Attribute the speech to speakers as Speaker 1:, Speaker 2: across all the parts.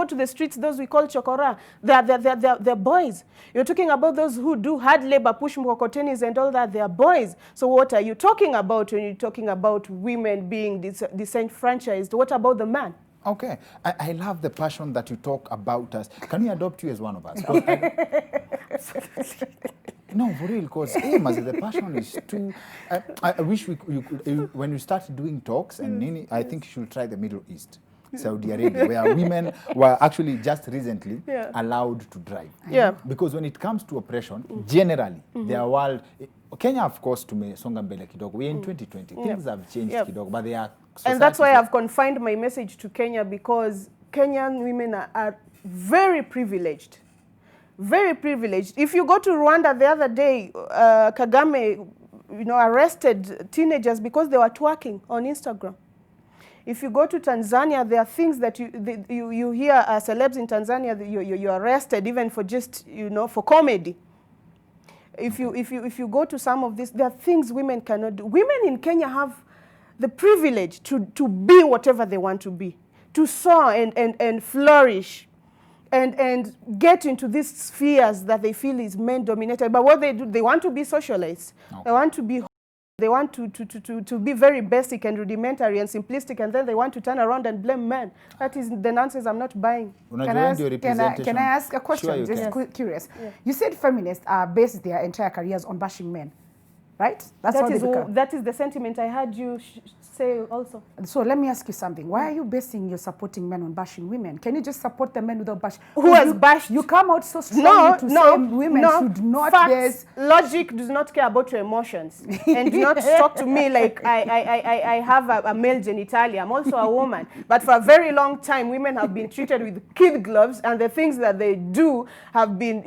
Speaker 1: Go to the streets, those we call chokora, they're boys. You're talking about those who do hard labor, push mkokotenis and all that, they're boys. So what are you talking about when you're talking about women being disenfranchised? What about the man?
Speaker 2: Okay. I love the passion that you talk about us. Can we adopt you as one of us? No, for real, because the passion is too... I wish you could, when you start doing talks, and I think you should try the Middle East. Saudi Arabia, where women were actually just recently allowed to drive.
Speaker 1: Yeah.
Speaker 2: Because when it comes to oppression, generally, their world... Kenya, of course, tumesonga mbele kidogo. We're in 2020. Things have changed kidogo, but they are...
Speaker 1: And that's why I've confined my message to Kenya, because Kenyan women are very privileged. Very privileged. If you go to Rwanda the other day, Kagame, arrested teenagers because they were twerking on Instagram. If you go to Tanzania, there are things that you hear celebs in Tanzania, you're arrested even for just, for comedy. If you go to some of this, there are things women cannot do. Women in Kenya have the privilege to be whatever they want to be, to soar and flourish and get into these spheres that they feel is men-dominated. But what they do, they want to be socialites. Okay. They want to be very basic and rudimentary and simplistic, and then they want to turn around and blame men. That is the nonsense I'm not buying.
Speaker 3: Can I ask a question?
Speaker 2: Sure,
Speaker 3: just curious. Yeah. You said feminists base their entire careers on bashing men, right?
Speaker 1: That is the sentiment I heard you say also.
Speaker 3: So let me ask you something. Why are you basing your supporting men on bashing women? Can you just support the men without bashing?
Speaker 1: Who has bashed?
Speaker 3: You come out so strongly to say women should not base.
Speaker 1: Logic does not care about your emotions. And do not talk to me like I have a male genitalia. I'm also a woman. But for a very long time, women have been treated with kid gloves, and the things that they do have been,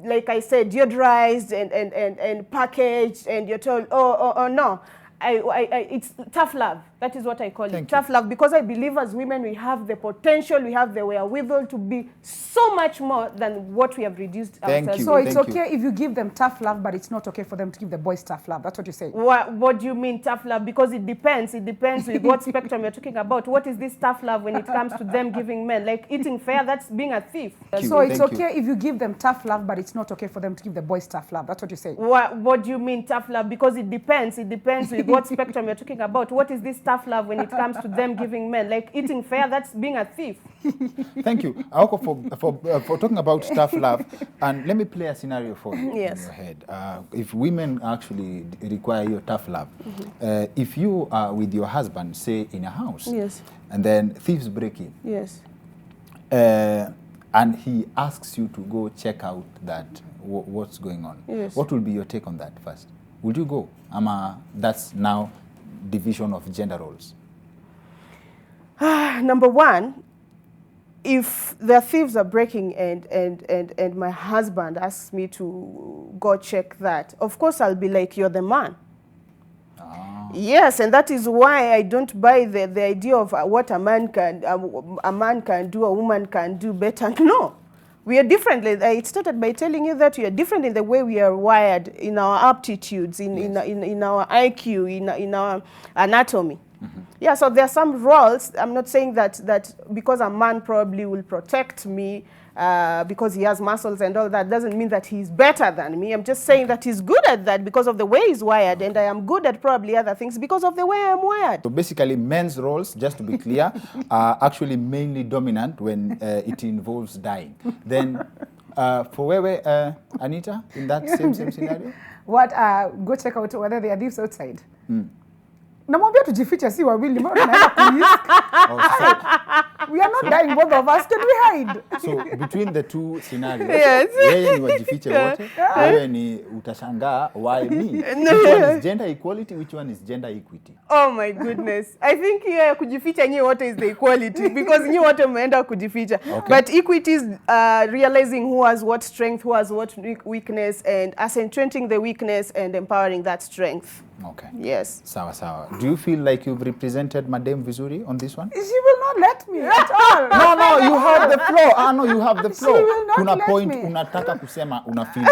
Speaker 1: like I said, deodorized and packaged, and you're told, oh no. It's tough love. That is what I call it. Tough love, because I believe as women we have the potential, we have the wherewithal to be so much more than what we have reduced ourselves.
Speaker 3: So it's okay if you give them tough love, but it's not okay for them to give the boys tough love. That's what you're saying.
Speaker 1: What do you mean tough love? Because it depends. It depends with what spectrum you're talking about. What is this tough love when it comes to them giving men? Like eating fair, that's being a thief.
Speaker 3: So it's okay if you give them tough love, but it's not okay for them to give the boys tough love. That's what you're saying.
Speaker 1: What do you mean tough love? Because it depends. It depends with what spectrum you're talking about. What is this tough love when it comes to them giving men? Like eating fair, that's being a thief.
Speaker 2: Thank you, Aoko, for talking about tough love. And let me play a scenario for you in your head. If women actually require your tough love, if you are with your husband, say in a house, and then thieves break in, and he asks you to go check out that what's going on, what will be your take on that first? Would you go? That's now division of gender roles.
Speaker 1: Number one, if the thieves are breaking and my husband asks me to go check that, of course I'll be like, you're the man. Yes, and that is why I don't buy the idea of what a man can do, a woman can do better. No. We are different. It started by telling you that we are different in the way we are wired, in our aptitudes, in our IQ, in our anatomy. Yeah, so there are some roles. I'm not saying that because a man probably will protect me because he has muscles and all that, doesn't mean that he's better than me. I'm just saying that he's good at that because of the way he's wired, and I am good at probably other things because of the way I'm wired.
Speaker 2: So basically, men's roles, just to be clear, are actually mainly dominant when it involves dying. Then, for Wewe, Anita, in that same scenario?
Speaker 3: What? Go check out whether there are thieves outside. Namwambia tujifiche si wawili, mbona tunaenda kurisk? We are not dying, both of us. Can we hide?
Speaker 2: So between the two scenarios, wewe ni wajifiche wote, wewe ni utashangaa, why me? Which one is gender equality, which one is gender equity?
Speaker 1: Oh my goodness. I think here kujificha nyi wote is the equality because nyi wote mmeenda kujificha. But equity is realizing who has what strength, who has what weakness, and accentuating the weakness and empowering that strength.
Speaker 2: Okay.
Speaker 1: Yes.
Speaker 2: Sawa sawa. Do you feel like you've represented Madame Vizuri on this one?
Speaker 3: She will not let me at all.
Speaker 2: No, you have the floor. No, you have the floor.
Speaker 3: She will not
Speaker 2: Kuna
Speaker 3: let
Speaker 2: point,
Speaker 3: me.
Speaker 2: unataka kusema, unafeel.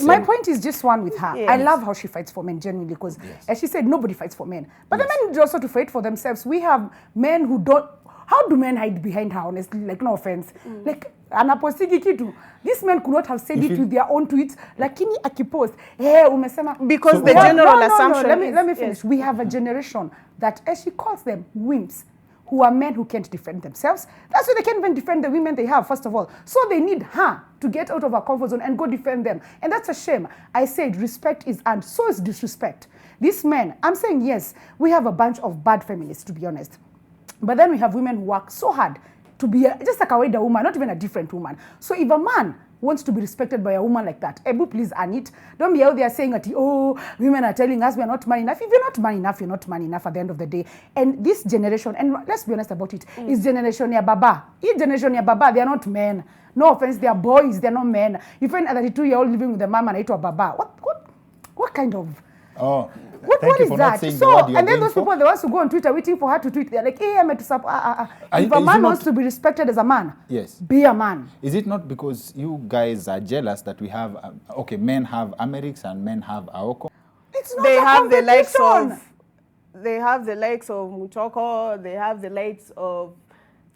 Speaker 3: My point is just one with her.
Speaker 1: Yes.
Speaker 3: I love how she fights for men genuinely because, as she said, nobody fights for men. But the men need also to fight for themselves. We have men who don't, how do men hide behind her, honestly? Like, no offense. Like, anapostiki kitu. These men could not have said it with their own tweets. Lakini akipost, umesema.
Speaker 1: Because the general assumption
Speaker 3: let me finish. Yes. We have a generation that, as she calls them, wimps, who are men who can't defend themselves. That's why they can't even defend the women they have, first of all. So they need her to get out of her comfort zone and go defend them. And that's a shame. I said respect is earned. So is disrespect. These men, I'm saying yes, we have a bunch of bad feminists, to be honest. But then we have women who work so hard to be just like a kawaida woman, not even a different woman. So if a man wants to be respected by a woman like that, Ebu, please earn it. Don't be out there saying that, oh, women are telling us we are not man enough. If you're not man enough, you're not man enough at the end of the day. And this generation, and let's be honest about it, is generation ya baba. Each generation ya baba, they are not men. No offense, they are boys, they are not men. You find a 32-year-old living with a mom and a baba. What kind of...
Speaker 2: Oh,
Speaker 3: what is that? So, and then those people, they want to go on Twitter waiting for her to tweet. They're like, hey, I'm to support. If a man wants to be respected as a man,
Speaker 2: yes,
Speaker 3: be a man.
Speaker 2: Is it not because you guys are jealous that we have, men have Americs and men have Aoko?
Speaker 3: It's not
Speaker 1: they
Speaker 3: a
Speaker 1: have the likes
Speaker 3: competition.
Speaker 1: of, they have the likes of Mutoko, they have the likes of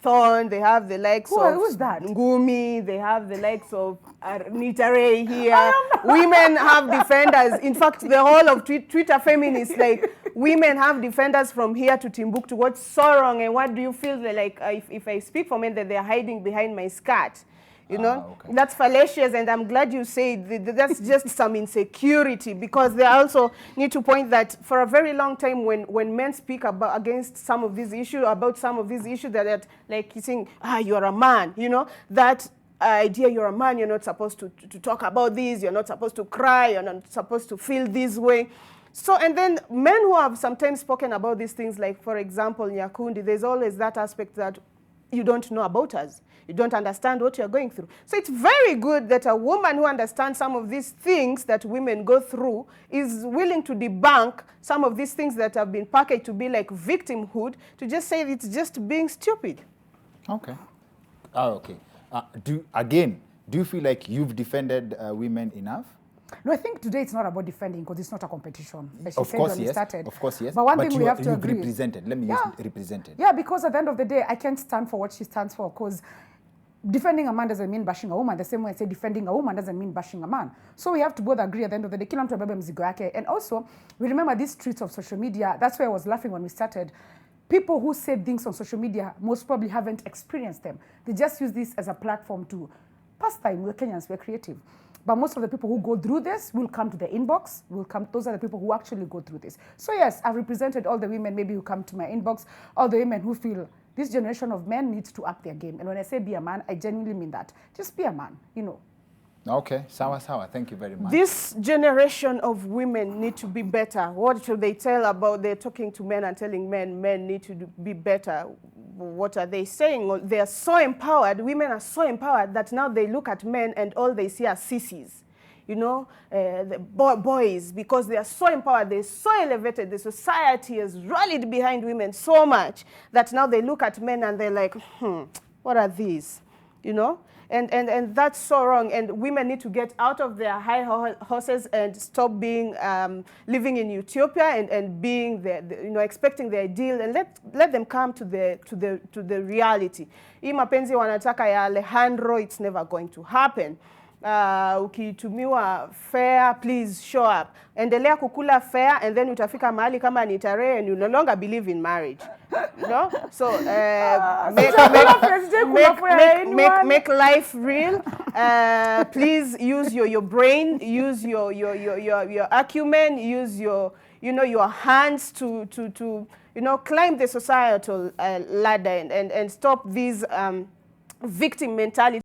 Speaker 1: Thorn, they have the likes of
Speaker 3: who's that?
Speaker 1: Ngumi, they have the likes of Nitare here. Women have defenders. In fact, the whole of Twitter feminists, like, women have defenders from here to Timbuktu. What's so wrong, and what do you feel like if I speak for men that they're hiding behind my skirt? You know,
Speaker 2: okay. That's
Speaker 1: fallacious, and I'm glad you said that's just some insecurity, because they also need to point that for a very long time when men speak against some of these issues, that like you saying, you're a man, you know, that idea, you're a man, you're not supposed to talk about this, you're not supposed to cry, you're not supposed to feel this way. So, and then men who have sometimes spoken about these things, like, for example, Nyakundi, there's always that aspect that you don't know about us. You don't understand what you're going through. So it's very good that a woman who understands some of these things that women go through is willing to debunk some of these things that have been packaged to be like victimhood, to just say it's just being stupid.
Speaker 2: Okay. Okay. Do you feel like you've defended women enough?
Speaker 3: No, I think today it's not about defending, because it's not a competition.
Speaker 2: Of course, yes. Of course, yes.
Speaker 3: But one thing we have to agree.
Speaker 2: Represented. Let me use represented.
Speaker 3: Yeah, because at the end of the day, I can't stand for what she stands for, because defending a man doesn't mean bashing a woman. The same way I say defending a woman doesn't mean bashing a man. So we have to both agree at the end of the day. Kila mtu abebe mzigo yake. And also, we remember these streets of social media. That's why I was laughing when we started. People who say things on social media most probably haven't experienced them. They just use this as a platform to pass time. We're Kenyans, we're creative. But most of the people who go through this will come to the inbox. Those are the people who actually go through this. So yes, I've represented all the women maybe who come to my inbox, all the women who feel this generation of men needs to up their game. And when I say be a man, I genuinely mean that. Just be a man, you know.
Speaker 2: Okay, sawa. Thank you very much.
Speaker 1: This generation of women need to be better. What should they tell about? They're talking to men and telling men need to be better. What are they saying? They are so empowered. Women are so empowered that now they look at men and all they see are sissies. You know, the boys, because they are so empowered, they're so elevated. The society has rallied behind women so much that now they look at men and they're like, what are these? You know? And that's so wrong. And women need to get out of their high horses and stop being living in utopia and being expecting the ideal, and let them come to the reality. Hii mapenzi wanataka ya Alejandro, it's never going to happen. Ukitumiwa fair, please show up. Endelea kukula fair, and then utafika mahali kama ni tarehe and you no longer believe in marriage. You know? So make life real. Please use your brain, use your acumen, use your hands to climb the societal ladder and stop these victim mentality.